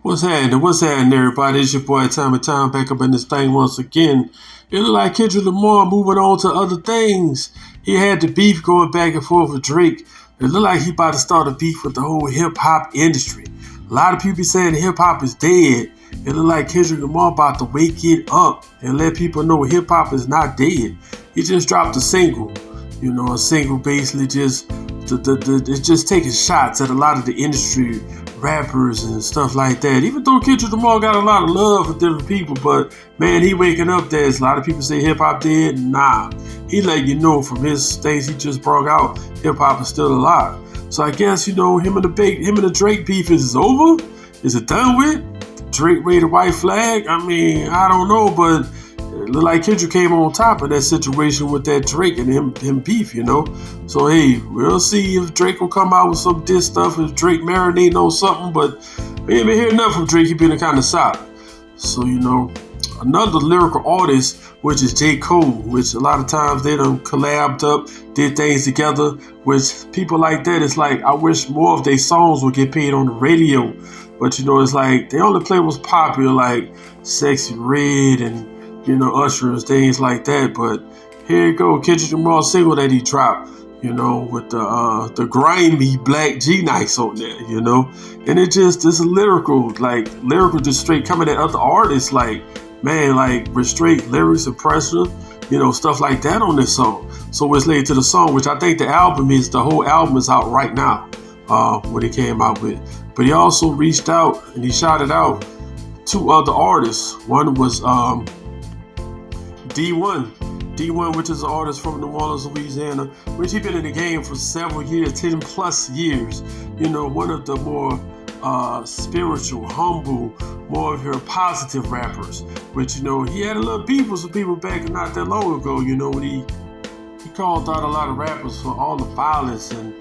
What's happening? What's happening, everybody? It's your boy Time and Time back up in this thing once again. It look like Kendrick Lamar moving on to other things. He had the beef going back and forth with Drake. It look like he about to start a beef with the whole hip hop industry. A lot of people be saying hip hop is dead. It look like Kendrick Lamar about to wake it up and let people know hip hop is not dead. He just dropped a single. A single basically just it's just taking shots at a lot of the industry rappers and stuff like that. Even though Kendrick Lamar got a lot of love for different people, but man, he waking up there. A lot of people say hip hop dead. Nah, he let you know from his things he just brought out, hip hop is still alive. So I guess him and the Drake beef is over. Is it done with? Drake raised a white flag. I mean, I don't know, but it looked like Kendrick came on top of that situation with that Drake and him beef. So hey, we'll see if Drake will come out with some diss stuff, if Drake marinating on something, but we ain't been hearing enough from Drake. He been kind of solid. So another lyrical artist, which is J. Cole, which a lot of times they done collabed up, did things together, which people like that, it's like, I wish more of their songs would get paid on the radio. But it's like, they only play what's popular, like Sexy Red and Usher and things like that. But here you go, Kendrick Lamar single that he dropped, with the grimy black G Nice on there, and it's a lyrical just straight coming at other artists, like, man, like with straight lyrics and pressure, stuff like that on this song. So it's related to the song, which I think the whole album is out right now, when it came out with. But he also reached out and he shouted out two other artists. One was D1. D1, which is an artist from New Orleans, Louisiana, which he's been in the game for several years, 10 plus years. One of the more spiritual, humble, more of your positive rappers, which, he had a little beef with some people back not that long ago, when he called out a lot of rappers for all the violence and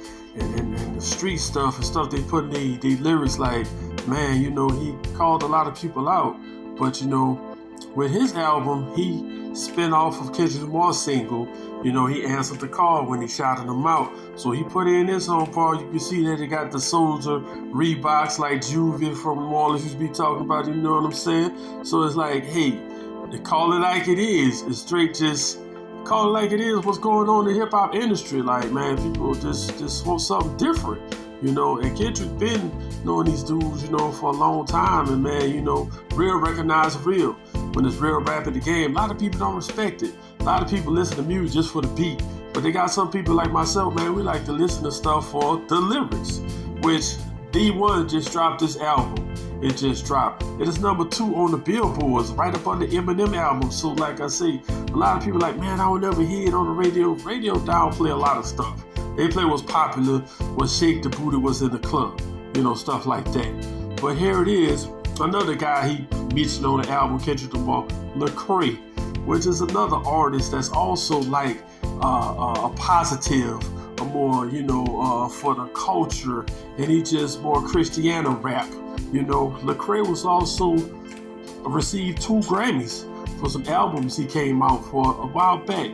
the street stuff and stuff they put in their lyrics. Like, man, he called a lot of people out. But, with his album, he spin off of Kendrick Lamar's single. He answered the call when he shouted him out. So he put in this own part. You can see that he got the Soldier Reeboks like Juvie from New Orleans used to be talking about, you know what I'm saying? So it's like, hey, they call it like it is. It's straight just call it like it is. What's going on in the hip hop industry? Like, man, people just want something different. And Kendrick been knowing these dudes, for a long time. And man, real recognize real. When it's real rap in the game, a lot of people don't respect it. A lot of people listen to music just for the beat. But they got some people like myself, man, we like to listen to stuff for the lyrics. Which D1 just dropped this album. It just dropped. It is number 2 on the billboards, right up on the Eminem album. So like I say, a lot of people like, man, I would never hear it on the radio. Radio downplay a lot of stuff. They play what's popular, what Shake the Booty was in the club, stuff like that. But here it is, another guy he mentioned on the album, Kendrick Lamar, Lecrae, which is another artist that's also like a positive, a more, for the culture, and he just more Christiana rap. Lecrae was also received 2 Grammys for some albums he came out for a while back.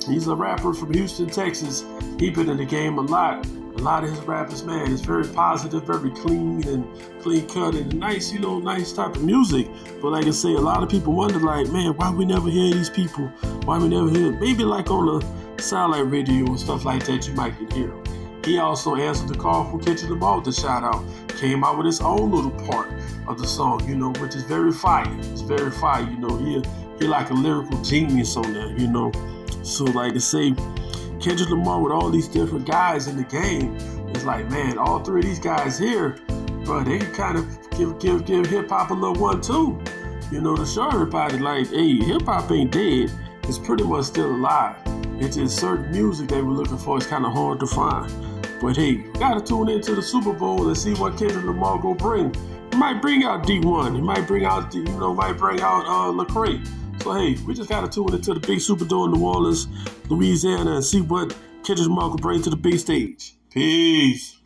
He's a rapper from Houston, Texas. He been in the game a lot. A lot of his rappers, man, is very positive, very clean and clean cut and nice, nice type of music. But like I say, a lot of people wonder, like, man, why we never hear these people? Why we never hear? Maybe like on the satellite radio and stuff like that, you might can hear him. He also answered the call from Kendrick Lamar with the shout out. Came out with his own little part of the song, which is very fire. It's very fire, he like a lyrical genius on there, So like I say, Kendrick Lamar with all these different guys in the game, it's like, man, all 3 of these guys here, bro, they can kind of give hip hop a little 1-2, to show everybody like, hey, hip hop ain't dead. It's pretty much still alive. It's just certain music they were looking for is kind of hard to find. But hey, you gotta tune into the Super Bowl and see what Kendrick Lamar go bring. He might bring out D1. He might bring out Lecrae. So hey, we just gotta tune into the big Superdome in New Orleans, Louisiana, and see what Kendrick Lamar can bring to the big stage. Peace.